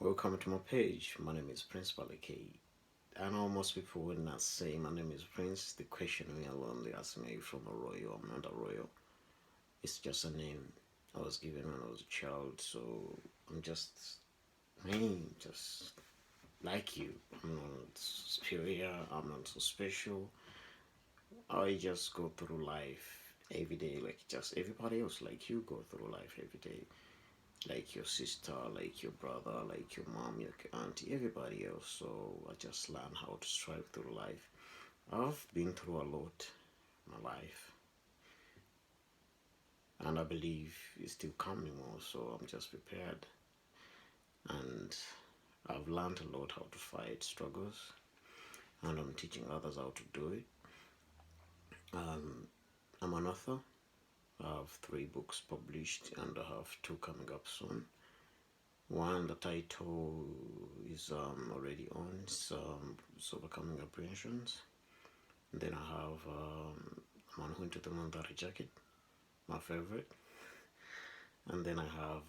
Welcome to my page. My name is Prince Balake. I know most people would not say my name is Prince. They question me alone. They ask me if I'm a royal. I'm not a royal. It's just a name I was given when I was a child. So I'm just me, just like you. I'm not superior. I'm not so special. I just go through life every day like just everybody else. Like you go through life every day. Like your sister, like your brother, like your mom, your auntie, everybody else. So I just learn how to strive through life. I've been through a lot in my life, and I believe it's still coming more. So I'm just prepared, and I've learned a lot how to fight struggles, and I'm teaching others how to do it. Um, I'm an author. I have 3 books published, and I have 2 coming up soon. One, the title is already on. It's Overcoming Apprehensions. Then I have Man Who Into the Mandara Jacket, my favorite. And then I have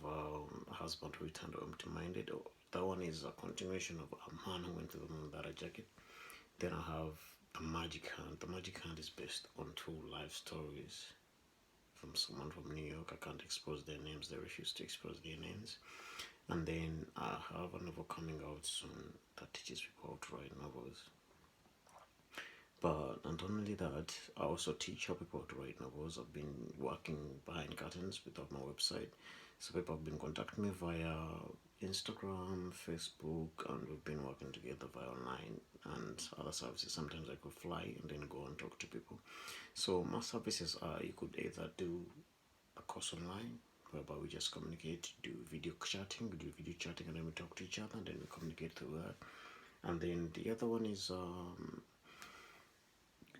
Husband Who Returned Empty Minded. That one is a continuation of A Man Who Went to the Mandara Jacket. Then I have The Magic Hand. The Magic Hand is based on 2 life stories from someone from New York. I can't expose their names, they refuse to expose their names. And then I have a novel coming out soon that teaches people how to write novels. But not only that, I also teach how people to write novels. I've been working behind curtains without my website. So people have been contacting me via Instagram, Facebook, and we've been working together via online and other services. Sometimes I could fly and then go and talk to people. So my services are you could either do a course online whereby we just communicate, do video chatting, and then we talk to each other and then we communicate through that. And then the other one is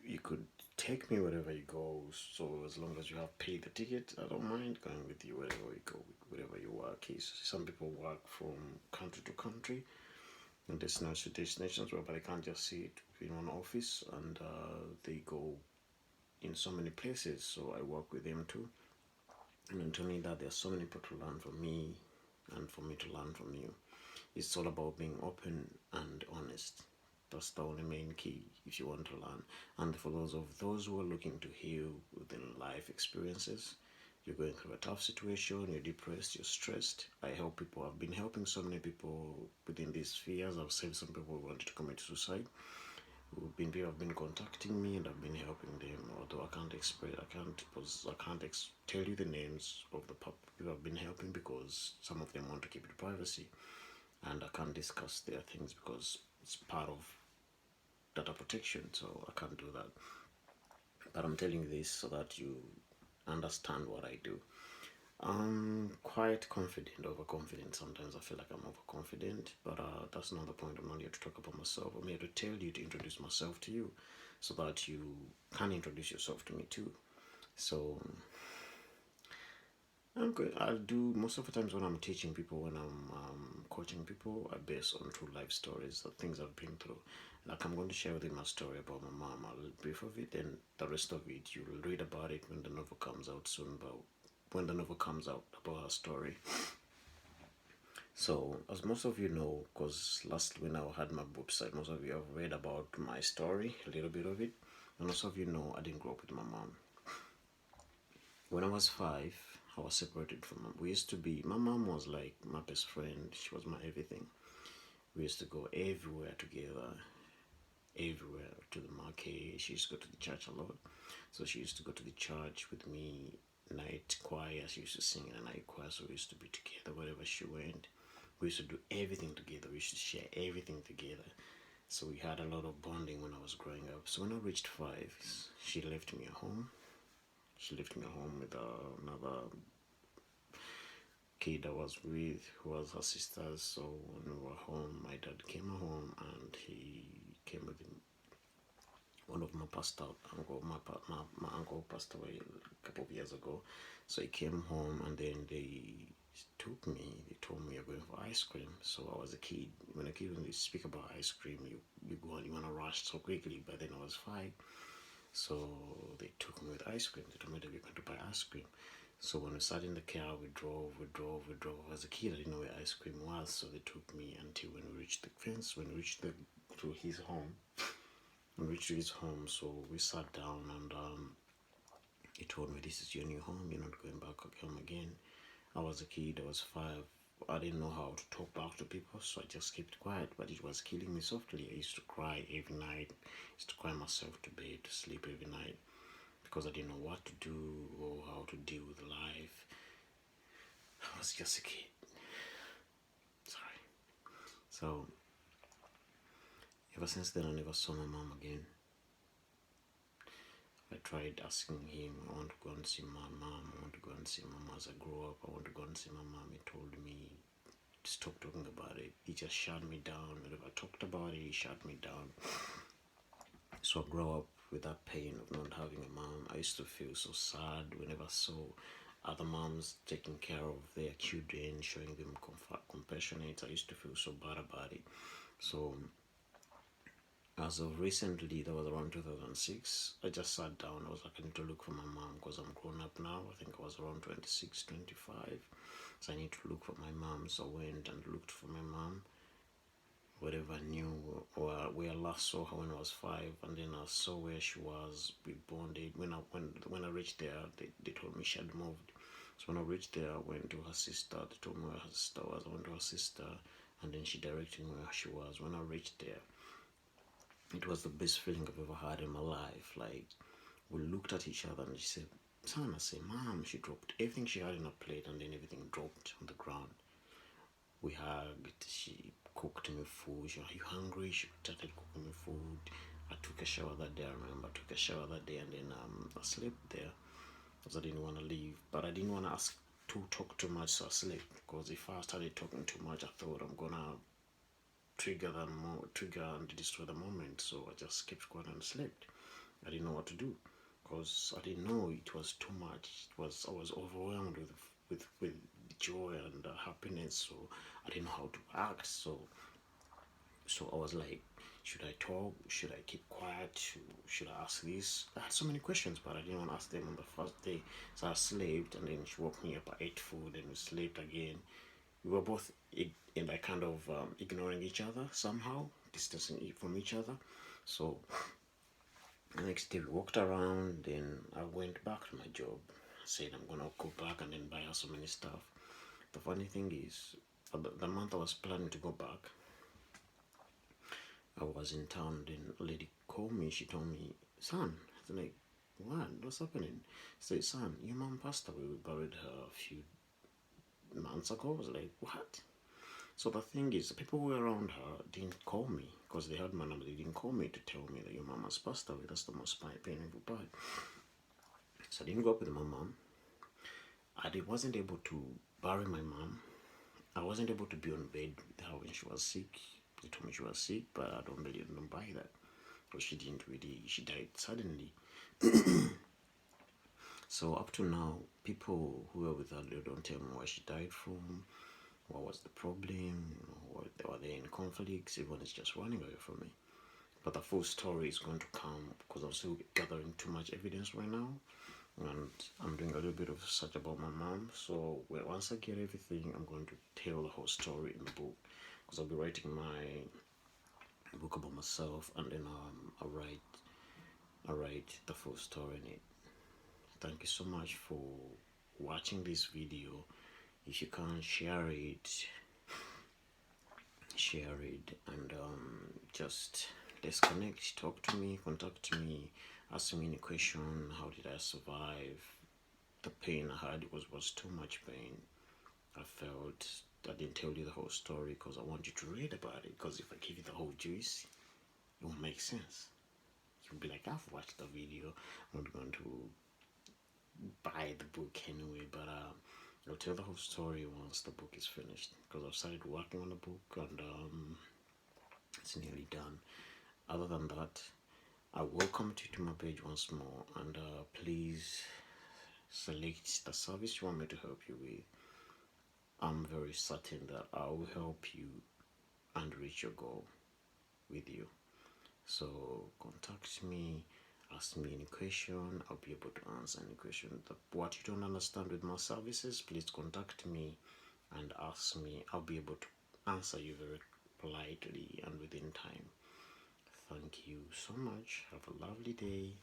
you could take me wherever you go. So as long as you have paid the ticket, I don't mind going with you wherever you go, wherever your work is. Some people work from country to country and destination to destinations whereby they can't just sit in one office and they go in so many places. So I work with them too. And not only that, there's so many people to learn from me and for me to learn from you. It's all about being open and honest. That's the only main key if you want to learn. And for those who are looking to heal within life experiences, you're going through a tough situation, you're depressed, you're stressed. I help people. I've been helping so many people within these spheres. I've saved some people who wanted to commit suicide. People have been contacting me and I've been helping them. Although I can't express, I can't tell you the names of the people I've been helping because some of them want to keep it privacy, and I can't discuss their things because it's part of data protection. So I can't do that. But I'm telling you this so that you understand what I do. I'm quite confident, overconfident. Sometimes I feel like I'm overconfident, but that's not the point. I'm not here to talk about myself. I'm here to tell you to introduce myself to you so that you can introduce yourself to me too. So I'm good. I'll do most of the times when I'm teaching people, when I'm coaching people, I base on true life stories, the things I've been through. Like I'm going to share with you my story about my mom. I'll brief of it, and the rest of it you'll read about it when the novel comes out soon. About when the novel comes out about her story. So, as most of you know, because last when I had my website, most of you have read about my story, a little bit of it. And most of you know I didn't grow up with my mom. When I was 5, I was separated from mom. We used to be, my mom was like my best friend. She was my everything. We used to go everywhere together, everywhere to the market. She used to go to the church a lot. So she used to go to the church with me, night choir. She used to sing in a night choir. So we used to be together wherever she went. We used to do everything together. We used to share everything together. So we had a lot of bonding when I was growing up. So when I reached 5, she left me at home. She left me at home with another kid I was with who was her sisters. So when we were home, my dad came home and he came with him. One of my pastor uncle, my uncle passed away a couple of years ago. So he came home and then they took me. They told me you're going for ice cream. So I was a kid. When a kid, when you speak about ice cream, you go and you want to rush so quickly. But then I was 5. So they took me with ice cream. They told me that we're going to buy ice cream. So when we sat in the car, we drove. As a kid, I didn't know where ice cream was, so they took me until when we reached the fence, when we reached to his home. When we reached his home, so we sat down and he told me, "This is your new home. You're not going back home again." I was a kid. I was 5. I didn't know how to talk back to people, so I just kept quiet. But it was killing me softly. I used to cry every night. I used to cry myself to bed to sleep every night because I didn't know what to do or how to deal with life. I was just a kid. Sorry. So ever since then, I never saw my mom again. I tried asking him, I want to go and see my mom. I want to go and see my mom as I grow up. I want to go and see my mom. He told me, stop talking about it. He just shut me down. Whenever I talked about it, he shut me down. So I grew up with that pain of not having a mom. I used to feel so sad whenever I saw other moms taking care of their children, showing them compassionate. I used to feel so bad about it. So as of recently, that was around 2006, I just sat down. I was like, I need to look for my mom because I'm grown up now. I think I was around 26, 25. So I need to look for my mom. So I went and looked for my mom, whatever I knew, or where I last saw her when I was 5, and then I saw where she was. We bonded. When I reached there, they told me she had moved. So when I reached there, I went to her sister. They told me where her sister was. I went to her sister, and then she directed me where she was. When I reached there, it was the best feeling I've ever had in my life. Like, we looked at each other and she said, "Son," I said, "Mom." She dropped everything she had in her plate and then everything dropped on the ground. We hugged. She cooked me food. She, "Are you hungry?" She started cooking me food. I took a shower that day. I remember I took a shower that day, and then I slept there because I didn't want to leave. But I didn't want to ask to talk too much, so I slept. Because if I started talking too much, I thought I'm gonna trigger and destroy the moment. So I just kept quiet and slept. I didn't know what to do because I didn't know it was too much. I was overwhelmed with joy and happiness. So I didn't know how to act. So I was like, should I talk? Should I keep quiet? Should I ask this? I had so many questions, but I didn't want to ask them on the first day. So I slept, and then she woke me up. I ate food, and we slept again. We were both in like kind of ignoring each other somehow, distancing from each other. So the next day we walked around, then I went back to my job. I said I'm gonna go back and then buy her so many stuff. The funny thing is, the month I was planning to go back, I was in town. Then a lady called me. She told me, "Son," I was like, "What? What's happening?" She said, "Son, your mom passed away. We buried her a few months ago." I was like, "What?" So the thing is, the people who were around her didn't call me because they had my number. They didn't call me to tell me that your mom has passed away. That's the most painful part. So I didn't go up with my mom. I wasn't able to bury my mom. I wasn't able to be on bed with her when she was sick. They told me she was sick, but I don't buy that. Because she died suddenly. So up to now, people who were with her, they don't tell me why she died from, what was the problem, were they in conflicts, everyone is just running away from me. But the full story is going to come because I'm still gathering too much evidence right now. And I'm doing a little bit of research about my mom. So once I get everything, I'm going to tell the whole story in the book. Because I'll be writing my book about myself, and then I write the full story in it. Thank you so much for watching this video. If you can share it, and just let's connect. Talk to me, contact me, ask me any question. How did I survive? The pain I had was too much pain. I felt I didn't tell you the whole story because I want you to read about it. Because if I give you the whole juice, it won't make sense. You'll be like, I've watched the video. I'm not going to buy the book anyway, but I'll tell the whole story once the book is finished because I've started working on the book, and it's nearly done. Other than that, I welcome you to my page once more, and please select the service you want me to help you with. I'm very certain that I will help you and reach your goal with you. So contact me. Ask me any question, I'll be able to answer any question. What you don't understand with my services, please contact me and ask me. I'll be able to answer you very politely and within time. Thank you so much. Have a lovely day.